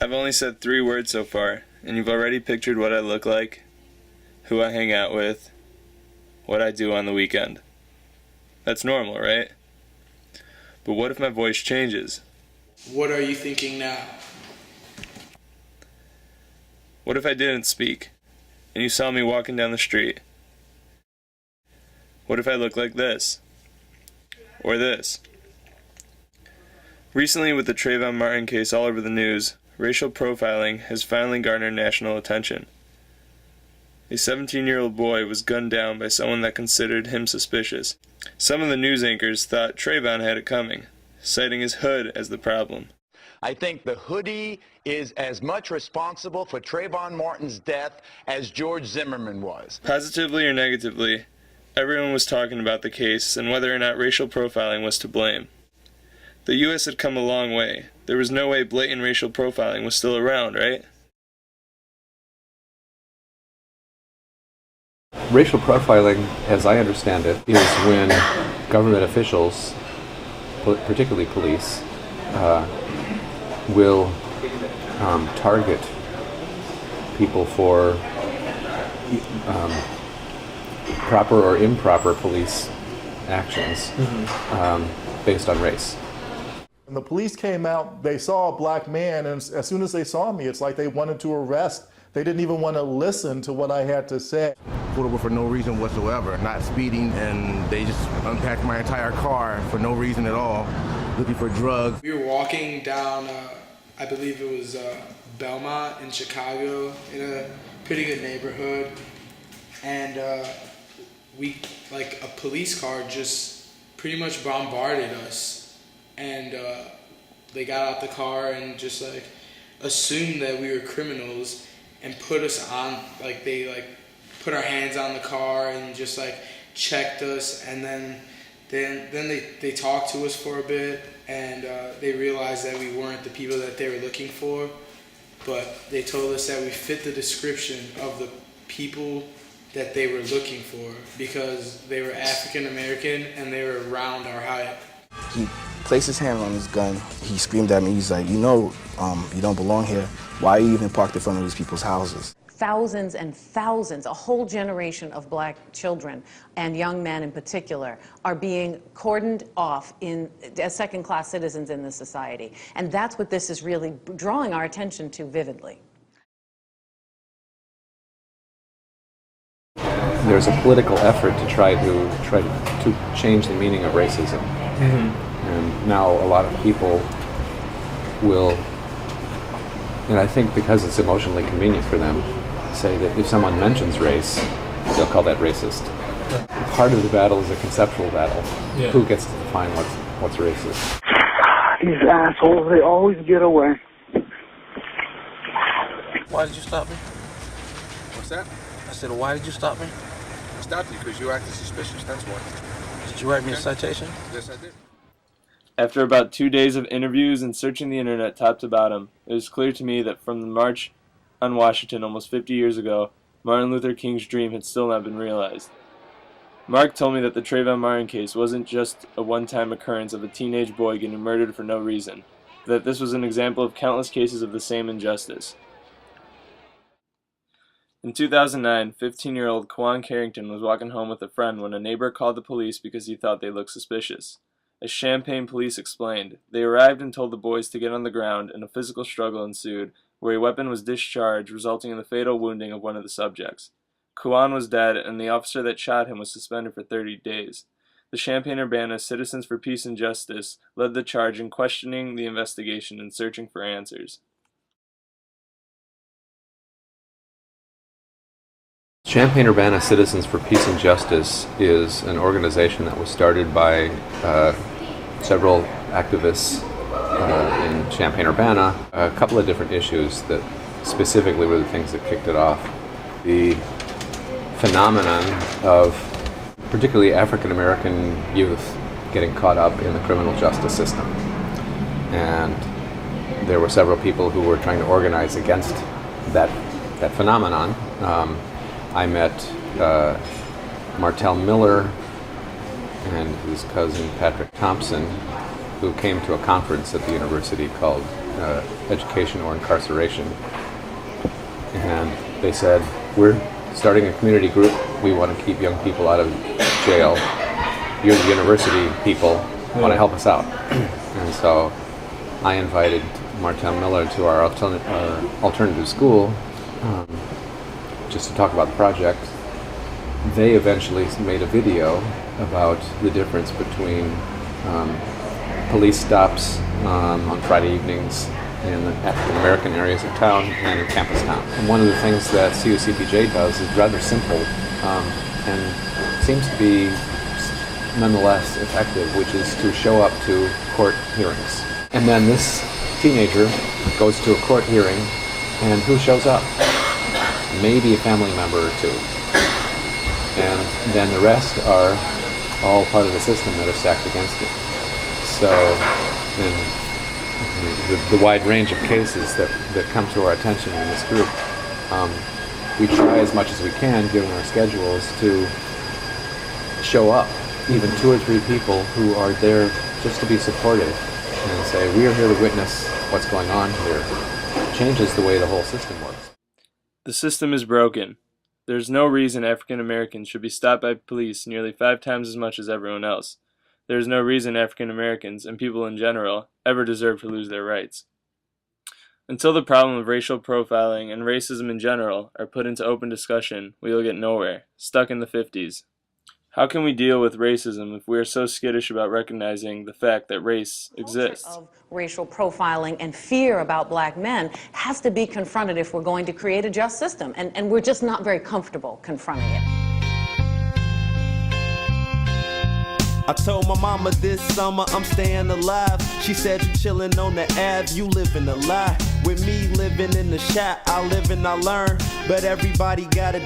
I've only said 3 words so far, and you've already pictured what I look like, who I hang out with, what I do on the weekend. That's normal, right? But what if my voice changes? What are you thinking now? What if I didn't speak, and you saw me walking down the street? What if I look like this? Or this? Recently, with the Trayvon Martin case all over the news, racial profiling has finally garnered national attention. A 17-year-old boy was gunned down by someone that considered him suspicious. Some of the news anchors thought Trayvon had it coming, citing his hood as the problem. I think the hoodie is as much responsible for Trayvon Martin's death as George Zimmerman was. Positively or negatively, everyone was talking about the case and whether or not racial profiling was to blame. The U.S. had come a long way. There was no way blatant racial profiling was still around, right? Racial profiling, as I understand it, is when government officials, particularly police, will target people for proper or improper police actions based on race. When the police came out, they saw a black man, and as soon as they saw me, it's like they wanted to arrest. They didn't even want to listen to what I had to say. Pulled over for no reason whatsoever, not speeding, and they just unpacked my entire car for no reason at all, looking for drugs. We were walking down, I believe it was Belmont in Chicago, in a pretty good neighborhood, and a police car just pretty much bombarded us. And they got out the car and just assumed that we were criminals and put us on, they put our hands on the car and just checked us, and then they talked to us for a bit, and they realized that we weren't the people that they were looking for, but they told us that we fit the description of the people that they were looking for because they were African American and they were around our height. He placed his hand on his gun. He screamed at me. He's like, you don't belong here. Why are you even parked in front of these people's houses? Thousands and thousands, a whole generation of black children and young men in particular are being cordoned off as second-class citizens in this society. And that's what this is really drawing our attention to vividly. There's a political effort to try to change the meaning of racism. And now a lot of people will, and I think because it's emotionally convenient for them, say that if someone mentions race, they'll call that racist. Part of the battle is a conceptual battle. Yeah. Who gets to define what's racist? These assholes, they always get away. Why did you stop me? What's that? I said, why did you stop me? I stopped you because you acted suspicious, that's why. Did you write me a citation? Yes, I did. After about 2 days of interviews and searching the internet top to bottom, it was clear to me that from the March on Washington almost 50 years ago, Martin Luther King's dream had still not been realized. Mark told me that the Trayvon Martin case wasn't just a one-time occurrence of a teenage boy getting murdered for no reason, but that this was an example of countless cases of the same injustice. In 2009, 15-year-old Kwan Carrington was walking home with a friend when a neighbor called the police because he thought they looked suspicious. As Champaign police explained, they arrived and told the boys to get on the ground, and a physical struggle ensued, where a weapon was discharged, resulting in the fatal wounding of one of the subjects. Kwan was dead, and the officer that shot him was suspended for 30 days. The Champaign-Urbana Citizens for Peace and Justice led the charge in questioning the investigation and searching for answers. Champaign-Urbana Citizens for Peace and Justice is an organization that was started by several activists in Champaign-Urbana. A couple of different issues that specifically were the things that kicked it off. The phenomenon of particularly African-American youth getting caught up in the criminal justice system. And there were several people who were trying to organize against that phenomenon. I met Martell Miller and his cousin Patrick Thompson, who came to a conference at the university called education or incarceration. And they said, we're starting a community group. We want to keep young people out of jail. You're the university people. Want to help us out? And so I invited Martell Miller to our alternative school just to talk about the project. They eventually made a video about the difference between police stops on Friday evenings in African American areas of town and in campus town. And one of the things that CUCPJ does is rather simple and seems to be nonetheless effective, which is to show up to court hearings. And then this teenager goes to a court hearing, and who shows up? Maybe a family member or two. And then the rest are all part of the system that are stacked against it. So in the wide range of cases that come to our attention in this group, we try as much as we can, given our schedules, to show up, even 2 or 3 people who are there just to be supportive and say, we are here to witness what's going on here. It changes the way the whole system works. The system is broken. There's no reason African Americans should be stopped by police nearly 5 times as much as everyone else. There's no reason African Americans, and people in general, ever deserve to lose their rights. Until the problem of racial profiling and racism in general are put into open discussion, we will get nowhere, stuck in the 50s. How can we deal with racism if we are so skittish about recognizing the fact that race exists? Of racial profiling and fear about black men has to be confronted if we're going to create a just system, and we're just not very comfortable confronting it. I told my mama this summer I'm staying alive. She said you chillin' on the Ave, you living a lie. With me living in the shack, I live and I learn, but everybody got a